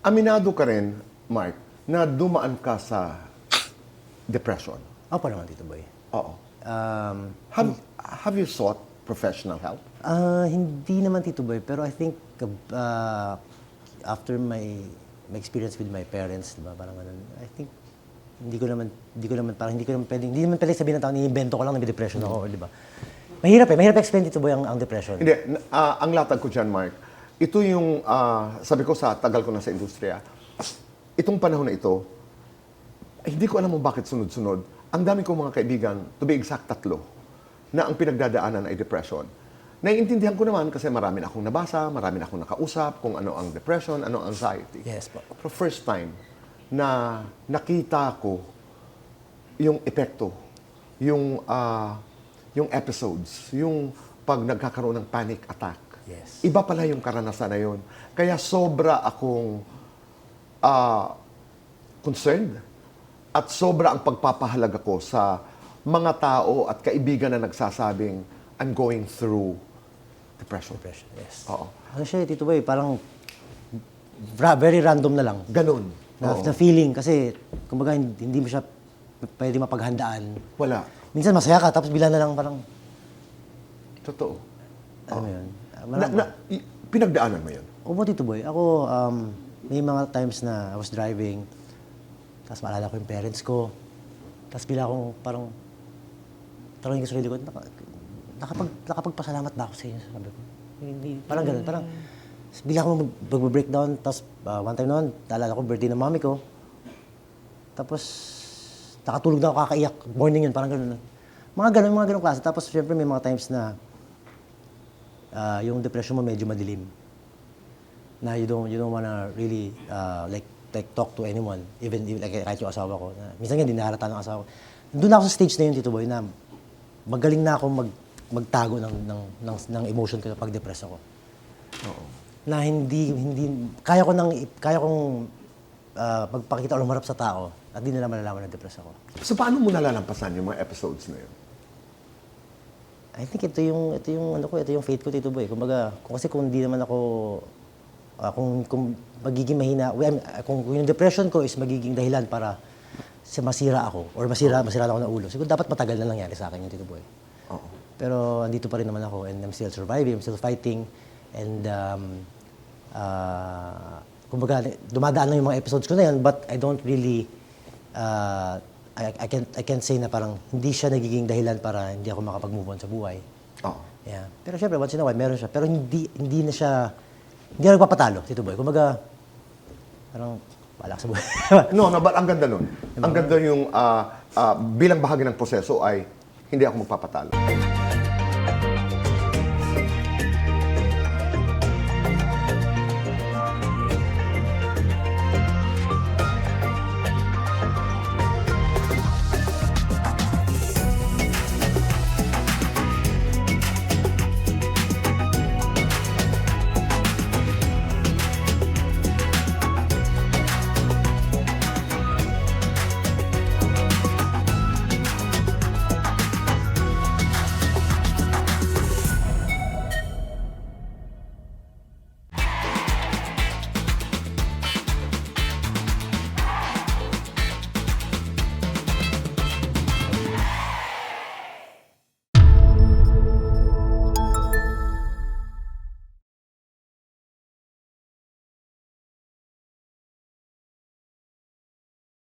Aminado ka rin, Mark, na dumaan ka sa depression. Opo naman, Tito Boy. Oo. Um, Have you sought professional help? Hindi naman, Tito Boy, pero I think after my experience with my parents, di ba, parang ganun, I think hindi ko naman hindi naman pwedeng sabihin ng tao, ni-invento ko lang na may depression ako, di ba? Mahirap explain, Tito Boy, ang depression. Hindi, ang latag ko dyan, Mark, ito yung, sabi ko sa tagal ko na sa industriya, itong panahon na ito, hindi ko alam mo bakit sunod-sunod. Ang dami kong mga kaibigan, to be exact 3, na ang pinagdadaanan ay depression. Naiintindihan ko naman kasi marami na akong nabasa, marami na akong nakausap kung ano ang depression, ano ang anxiety. Yes po. Pero first time na nakita ko yung epekto, yung episodes, yung pag nagkakaroon ng panic attack. Yes. Iba pala yung karanasan na yun. Kaya sobra akong concerned at sobra ang pagpapahalaga ko sa mga tao at kaibigan na nagsasabing, I'm going through depression. Depression, yes. Oo. Ano siya, Tito Boy, parang very random na lang. Ganun. Oo. Na feeling, kasi kumbaga hindi mo siya pwede mapaghandaan. Wala. Minsan masaya ka, tapos bila na lang parang, Totoo. ano mo yun? Pinagdaanan mo yun? Opo, Tito Boy. Ako, may mga times na I was driving, tapos maalala ko yung parents ko, tapos bila akong parang, tanongin ko sa sarili ko, nakapagpasalamat ba ako sa inyo? Sabi ko. Hindi, parang ganun. Parang, bigla akong mag-breakdown. Tapos, one time noon, naalala ko, birthday ng mami ko. Tapos, nakatulog na ako, kakaiyak. Morning yun, parang ganun. Mga ganun klase. Tapos, syempre, may mga times na yung depression mo medyo madilim. Na you don't wanna really, like talk to anyone. Even like, kahit yung asawa ko. Minsan nga, hindi nahalata ng asawa ko. Doon ako sa stage na yun, Tito Boy, na magaling na ako magtago ng emotion ko pag depressed ako. Oo. Na hindi kaya kong magpakita o lumarap sa tao at di nila malalaman na depressed ako. So, paano mo nalalampasan yung mga episodes na yun? I think ito yung faith ko, Tito Boy. Kumbaga, kasi kung hindi naman ako kung magiging mahina, kung yung depression ko is magiging dahilan para masira ako or masira ako ng ulo. Siguro dapat matagal na nangyari sa akin yung Tito Boy. Oo. Pero andito pa rin naman ako and I'm still surviving, I'm still fighting. And kumbaga, dumadaan na yung mga episodes ko na yan, but I don't really, I can't say na parang hindi siya nagiging dahilan para hindi ako makapag-move on sa buhay. Oo. Yeah. Pero syempre, once in a while, meron siya. Pero hindi na siya, hindi na nagpapatalo, Tito Boy. Kumbaga, parang, wala sa buhay. No, but ang ganda nun. Ang ganda yung bilang bahagi ng proseso ay hindi ako magpapatalo.